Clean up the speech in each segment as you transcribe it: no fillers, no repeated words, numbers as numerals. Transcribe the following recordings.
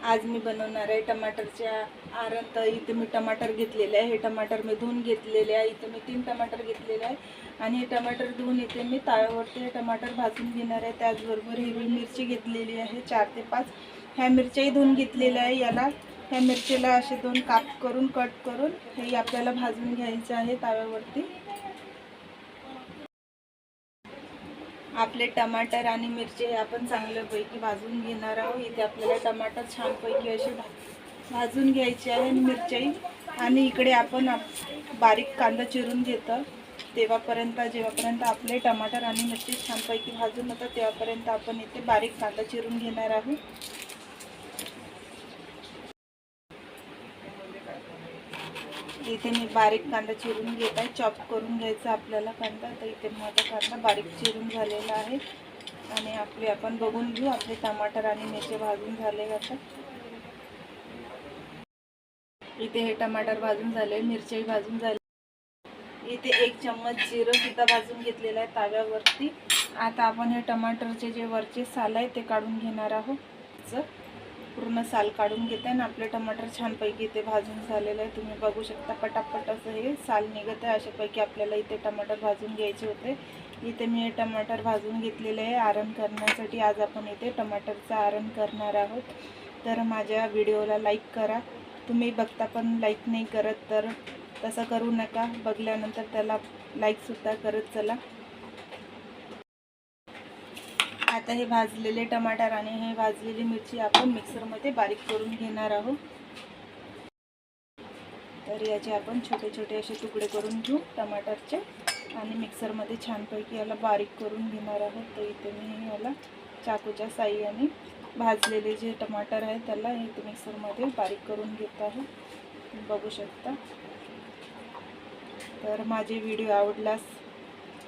आज मी बनवणार आहे टमाटरच्या आरण. तर इथे मी टमाटर घेतलेले आहे. हे टमाटर मी धुवून घेतलेले आहे. इथे मी 3 टमाटर घेतलेले आहे आणि हे टमाटर धुवून इथे मी तव्यावरती हे टमाटर भाजून घेणार आहे. त्याचबरोबर हिरवी मिरची घेतलेली आहे 4 ते 5. ह्या मिरच्याही धुवून घेतलेल्या आहे. ह्या मिरचीला असे 2 काप करून कट करून हे आपल्याला भाजून घ्यायचं आहे तव्यावरती. आपले टमाटर आणि मिरची आपण चांगल्यापैकी भाजून घेणार आहोत. इथे आपल्याला टमाटर छानपैकी असे भाजून घ्यायचे आहे आणि मिरची. आणि इकडे आपण बारीक कांदा चिरून घेतो. जेव्हापर्यंत आपले टमाटर आणि मिरची छानपैकी भाजून होतात तेव्हापर्यंत आपण इथे बारीक कांदा चिरून घेणार आहोत. इथे मी बारीक कांदा चिरून घेत आहे. चॉप करून घ्यायचा आपल्याला कांदा. तर इथे माझा कांदा बारीक चिरून झालेला आहे आणि आपण बघून घेऊ आपले टमाटर आणि मिरची भाजून झाले आता. इथे हे टमाटर भाजून झाले, मिरची भाजून झाली. इथे 1 चम्मच जिरं सुद्धा भाजून घेतलेलं आहे तव्यावरती. आता आपण हे टमाटरचे जे वरचे साल आहे ते काढून घेणार आहोत. पूर्ण साल काढून घेते आणि आपले टमाटर छानपैकी इथे भाजून झालेलं आहे. तुम्ही बघू शकता पटापट असं हे साल निघत आहे. अशापैकी आपल्याला इथे टमाटर भाजून घ्यायचे होते. इथे मी हे टमाटर भाजून घेतलेले आहे आरण करण्यासाठी. आज आपण इथे टमाटरचं आरण करणार आहोत. तर माझ्या व्हिडिओला लाईक करा. तुम्ही बघता पण लाईक नाही करत तर तसं करू नका. बघल्यानंतर त्याला लाईकसुद्धा करत चला. आता हे भाजलेले टमाटर आणि हे भाजलेली मिरची आपण मिक्सरमध्ये बारीक करून घेणार आहोत. तर याचे आपण छोटे छोटे असे तुकडे करून घेऊ टमाटरचे आणि मिक्सरमध्ये छानपैकी याला बारीक करून घेणार आहोत. तर इथे मी याला चाकूच्या साहाय्याने भाजलेले जे टमाटर आहे त्याला इथे मिक्सरमध्ये बारीक करून घेत आहे. बघू शकता. तर माझे व्हिडिओ आवडल्यास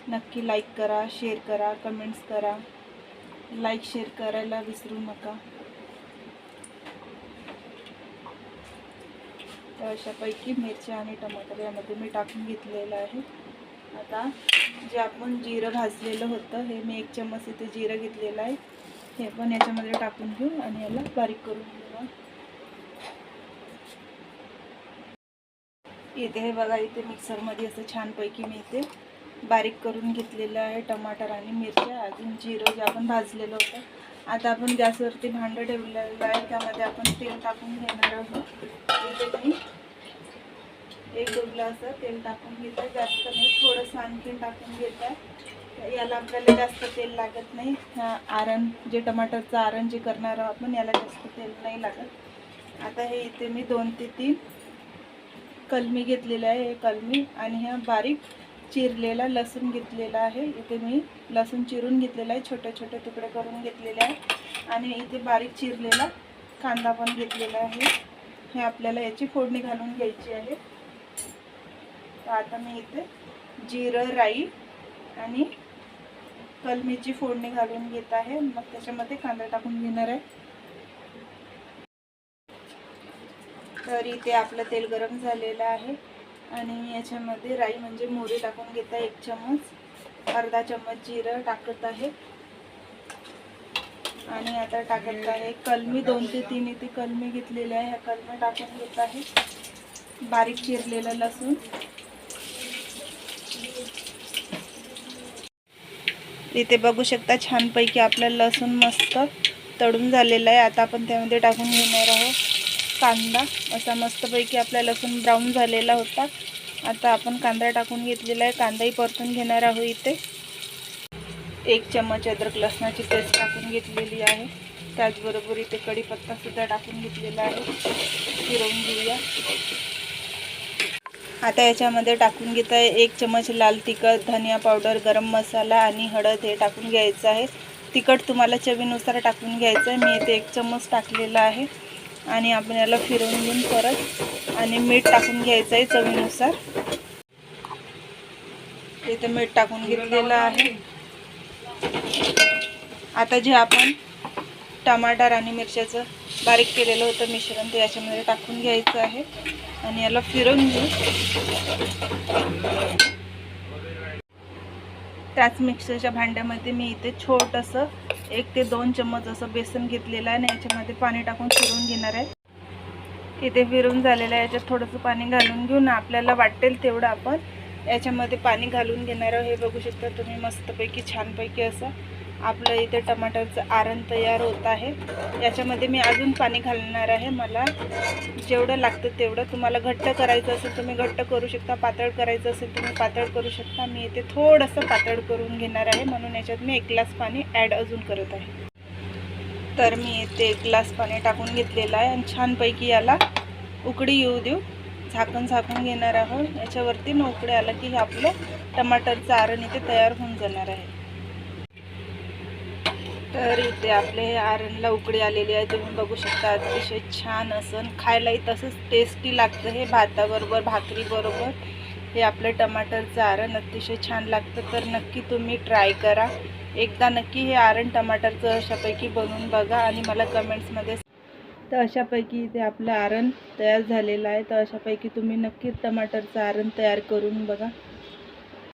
नक्की लाईक करा, शेअर करा, कमेंट्स करा. लाईक शेअर करायला विसरू नका. तर अशापैकी मिरची आणि टमाटर यामध्ये मी टाकून घेतलेलं आहे. आता जे आपण जिरं भाजलेलं होतं हे मी 1 चम्मच इथे जिरं घेतलेलं आहे. हे पण याच्यामध्ये टाकून घेऊ आणि याला बारीक करून घेऊ. इथे हे बघा, इथे मिक्सरमध्ये असं छानपैकी मी इथे बारीक करून घेतलेलं आहे टमाटर आणि मिरच्या. अजून जिरं जे आपण भाजलेलं होतं. आता आपण गॅसवरती भांडं ठेवलेलं आहे. त्यामध्ये आपण तेल टाकून घेणार आहोत. इथे मी 1 ग्लास तेल टाकून घेत आहे. जास्त नाही, थोडंसं आणखीन टाकून घेत आहे. याला आपल्याला जास्त तेल लागत नाही. आरण जे टमाटरचं आरण जे करणार आहोत आपण याला जास्त तेल नाही लागत. आता हे इथे मी 2 ते 3 कलमी घेतलेलं आहे. हे कलमी आणि ह्या बारीक चिरलेला लसूण घेतलेला आहे. इथे मी लसूण चिरून घेतलेला आहे. छोटे छोटे तुकडे करून घेतलेले आहे आणि इथे बारीक चिरलेला कांदा पण घेतलेला आहे. हे आपल्याला याची फोडणी घालून घ्यायची आहे. तर आता मी इथे जिरं, राई आणि कलमीची फोडणी घालून घेत आहे. मग त्याच्यामध्ये कांदा टाकून घेणार आहे. तर इथे आपलं तेल गरम झालेलं आहे आणि याच्यामध्ये राई म्हणजे मोहरी टाकून घेत आहे 1 चम्मच. अर्धा चम्मच जिरं टाकत आहे आणि आता टाकत आहे कलमी. 2 ते 3 इथे कलमी घेतलेले आहे. ह्या कलमी टाकून घेत आहे. बारीक चिरलेलं लसूण. इथे बघू शकता छानपैकी आपलं लसूण मस्त तळून झालेलं आहे. आता आपण त्यामध्ये टाकून घेणार आहोत कांदा. असा मस्तपैकी आपला लसूण ब्राऊन झालेला होता. आता आपण कांदा टाकून घेतलेला आहे. कांदाही परतून घेणार आहोत. इथे 1 चम्मच अद्रक लसणाची पेस्ट टाकून घेतलेली आहे. त्याचबरोबर इथे कढीपत्ता सुद्धा टाकून घेतलेला आहे. फिरवून घेऊया. आता याच्यामध्ये टाकून घेत आहे 1 चम्मच लाल तिखट, धनिया पावडर, गरम मसाला आणि हळद हे टाकून घ्यायचं आहे. तिखट तुम्हाला चवीनुसार टाकून घ्यायचं आहे. मी इथे 1 चम्मच टाकलेला आहे आणि आपण याला फिरवून घेऊन परत आणि मीठ टाकून घ्यायचं आहे चवीनुसार. इथे मीठ टाकून घेतलेलं आहे. आता जे आपण टमाटर आणि मिरच्याचं बारीक केलेलं होतं मिश्रण ते याच्यामध्ये टाकून घ्यायचं आहे आणि याला फिरवून घेऊ. त्याच मिक्सरच्या भांड्यामध्ये मी इथे छोटंसं 1 ते 2 चम्मच असं बेसन घेतलेलं आहे आणि याच्यामध्ये पाणी टाकून फिरवून घेणार आहे. इथे फिरून झालेलं आहे. याच्यात थोडंसं पाणी घालून घेऊन आपल्याला वाटेल तेवढं आपण याच्यामध्ये पाणी घालून घेणार आहोत. हे बघू शकता तुम्ही, मस्तपैकी छानपैकी असं आपलं इथे टमाटरचं आरण तयार होत आहे. याच्यामध्ये मी अजून पाणी घालणार आहे. मला जेवढं लागतं तेवढं. तुम्हाला घट्ट करायचं असेल तुम्ही घट्ट करू शकता, पातळ करायचं असेल तुम्ही पातळ करू शकता. मी इथे थोडंसं पातळ करून घेणार आहे, म्हणून याच्यात मी 1 ग्लास पाणी ॲड अजून करत आहे. तर मी इथे 1 ग्लास पाणी टाकून घेतलेलं आहे आणि छानपैकी याला उकळी येऊ देऊ. झाकून घेणार आहोत. याच्यावरती उकळी आला की आपलं टमाटरचं आरण इथे तयार होऊन जाणार आहे. तर इथे आपले हे आरणला उकळी आलेली आहे. तुम्ही बघू शकता अतिशय छान असं, खायलाही तसंच टेस्टी लागतं. हे भाताबरोबर भाकरीबरोबर हे आपलं टमाटरचं आरण अतिशय छान लागतं. तर नक्की तुम्ही ट्राय करा. एकदा नक्की हे आरण टमाटरचं अशापैकी बनवून बघा आणि मला कमेंट्समध्ये. तर अशापैकी इथे आपलं आरण तयार झालेलं आहे. तर अशापैकी तुम्ही नक्की टमाटरचं आरण तयार करून बघा.